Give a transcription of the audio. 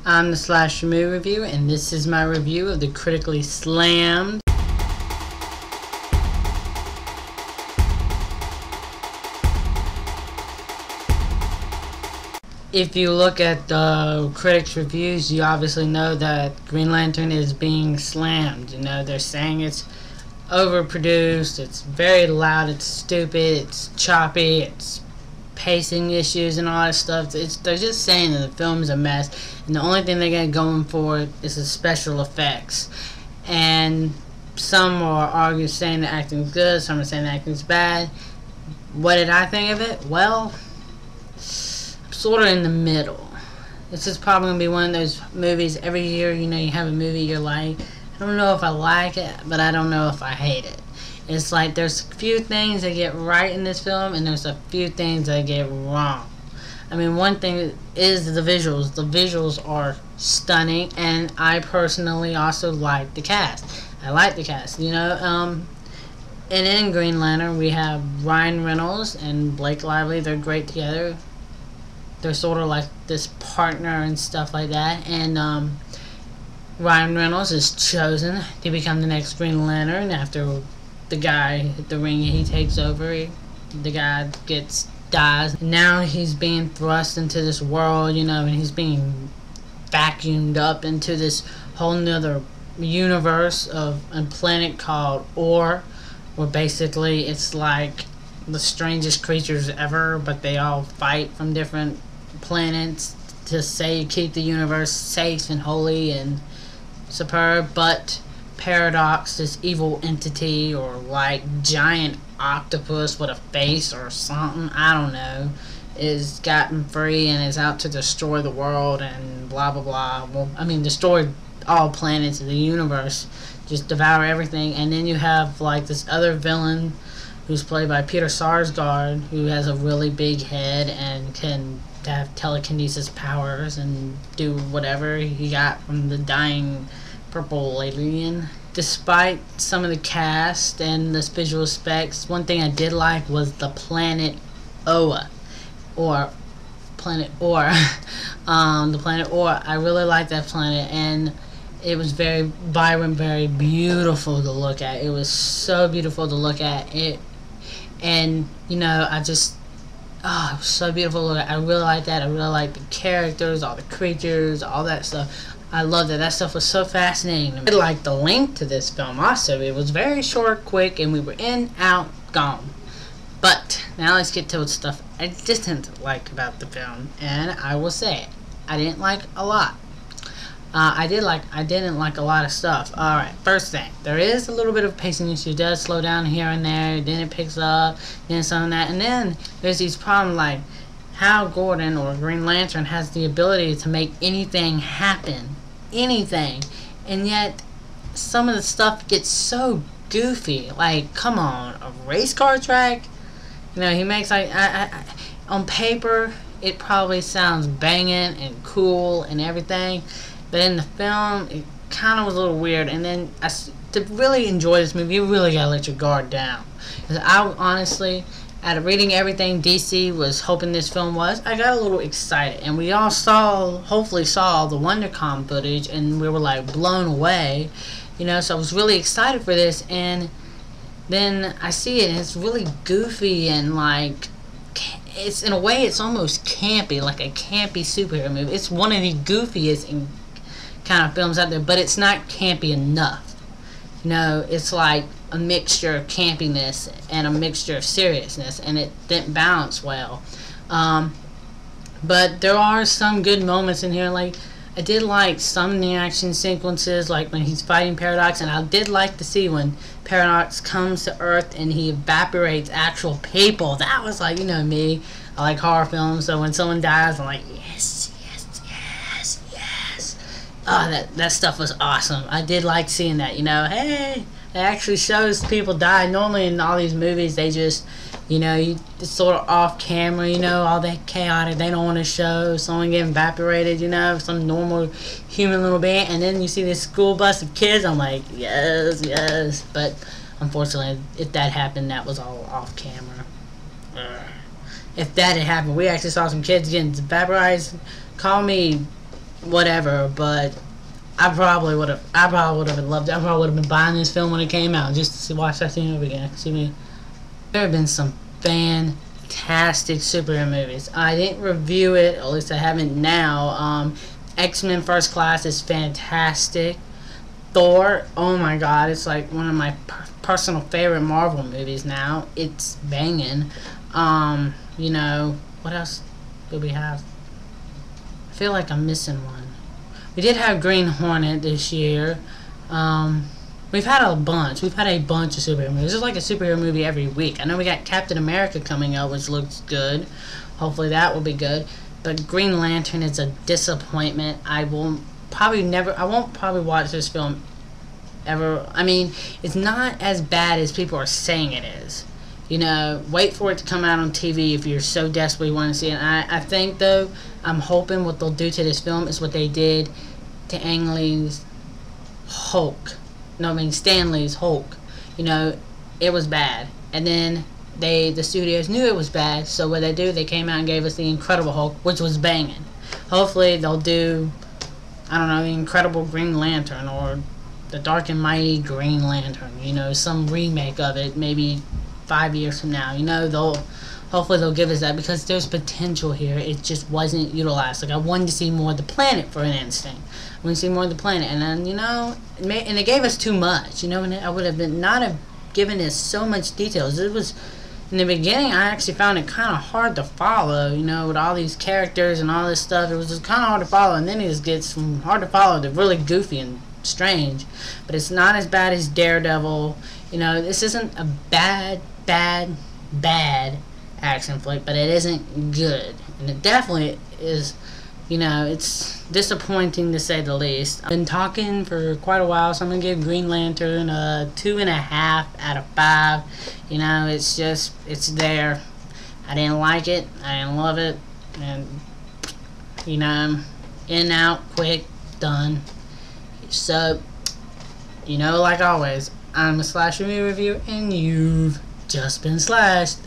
I'm the Slasher Movie Review, and this is my review of the critically slammed If you look at the critics' reviews, you obviously know that Green Lantern is being slammed. You know, they're saying it's overproduced, it's very loud, it's stupid, it's choppy, it's pacing issues and all that stuff. They're just saying that the film is a mess, and the only thing they got going for it is the special effects. And some are arguing saying the acting's good, some are saying the acting's bad. What did I think of it? Well, sort of in the middle. This is probably going to be one of those movies every year, you know, you have a movie you're like, I don't know if I like it, but I don't know if I hate it. It's like there's a few things that get right in this film, and there's a few things that get wrong. I mean, one thing is the visuals. The visuals are stunning, and I personally also like the cast. I like the cast, you know. And in Green Lantern, we have Ryan Reynolds and Blake Lively. They're great together. They're sort of like this partner and stuff like that. And Ryan Reynolds is chosen to become the next Green Lantern after the guy at the ring he takes over. The guy dies. Now he's being thrust into this world, you know, and he's being vacuumed up into this whole nother universe of a planet called Or, where basically it's like the strangest creatures ever, but they all fight from different planets to keep the universe safe and holy and superb. But Paradox, this evil entity or like giant octopus with a face or something, I don't know, is gotten free and is out to destroy the world and blah blah blah. Well, I mean, destroy all planets of the universe, just devour everything. And then you have like this other villain who's played by Peter Sarsgaard, who has a really big head and can have telekinesis powers and do whatever he got from the dying purple alien. Despite some of the cast and the visual specs, one thing I did like was the planet Oa, or planet Or. The planet Or, I really liked that planet, and it was very vibrant, very beautiful to look at. It was so beautiful to look at it, and you know, it was so beautiful to look at. I really liked that. I really liked the characters, all the creatures, all that stuff. I loved it. That stuff was so fascinating to me. I liked the length to this film also. It was very short, quick, and we were in, out, gone. But now let's get to the stuff I didn't like about the film, and I will say it. I didn't like a lot. I didn't like a lot of stuff. Alright, first thing, there is a little bit of pacing issue. It does slow down here and there, then it picks up, then some of that, and then there's these problems like Hal Gordon or Green Lantern has the ability to make anything happen. Anything. And yet some of the stuff gets so goofy. Like, come on, a race car track? You know, he makes like on paper it probably sounds banging and cool and everything, but in the film it kind of was a little weird. And then to really enjoy this movie, you really gotta let your guard down. Because I honestly, out of reading everything DC was hoping this film was, I got a little excited. And we all hopefully saw the WonderCon footage, and we were like blown away. You know, so I was really excited for this, and then I see it and it's really goofy and like, it's in a way it's almost campy, like a campy superhero movie. It's one of the goofiest kind of films out there, but it's not campy enough. You know, it's like a mixture of campiness and a mixture of seriousness, and it didn't balance well. But there are some good moments in here. Like, I did like some of the action sequences, like when he's fighting Paradox, and I did like to see when Paradox comes to Earth and he evaporates actual people. That was like, you know me, I like horror films, so when someone dies, I'm like, yes, yes, yes, yes. Oh, that stuff was awesome. I did like seeing that, you know, hey, it actually shows people die. Normally in all these movies, they just, you know, it's sort of off camera, you know, all that chaotic. They don't want to show someone getting evaporated, you know, some normal human little being. And then you see this school bus of kids. I'm like, yes, yes. But unfortunately, if that happened, that was all off camera. If that had happened, we actually saw some kids getting vaporized. Call me whatever, but I probably would have loved it. I probably would have been buying this film when it came out just to watch that scene over again. There have been some fantastic superhero movies. I didn't review it, at least I haven't now. X-Men First Class is fantastic. Thor, oh my god, it's like one of my personal favorite Marvel movies now. It's banging. You know, what else do we have? I feel like I'm missing one. We did have Green Hornet this year. We've had a bunch. We've had a bunch of superhero movies. There's like a superhero movie every week. I know we got Captain America coming out, which looks good. Hopefully that will be good. But Green Lantern is a disappointment. I won't probably watch this film ever. I mean, it's not as bad as people are saying it is. You know, wait for it to come out on TV if you're so desperately want to see it. And I think, though, I'm hoping what they'll do to this film is what they did to Ang Lee's Hulk. No, I mean Stan Lee's Hulk. You know, it was bad. And then the studios knew it was bad, so what they do, they came out and gave us the Incredible Hulk, which was banging. Hopefully they'll do, I don't know, the Incredible Green Lantern or the Dark and Mighty Green Lantern. You know, some remake of it, maybe 5 years from now. You know, hopefully they'll give us that, because there's potential here. It just wasn't utilized. Like, I wanted to see more of the planet for an instant. I wanted to see more of the planet, and then, you know, and it gave us too much. You know, and I would have not have given us so much details. It was, in the beginning, I actually found it kind of hard to follow. You know, with all these characters and all this stuff, it was just kind of hard to follow. And then it just gets from hard to follow to really goofy and strange. But it's not as bad as Daredevil. You know, this isn't a bad action flick, but it isn't good, and it definitely is. You know, it's disappointing to say the least. I've been talking for quite a while, so I'm gonna give Green Lantern a 2.5 out of 5. You know, it's there. I didn't like it, I didn't love it, and you know, in, out, quick, done. So, you know, like always, I'm a Slash Movie Review, and you've just been slashed.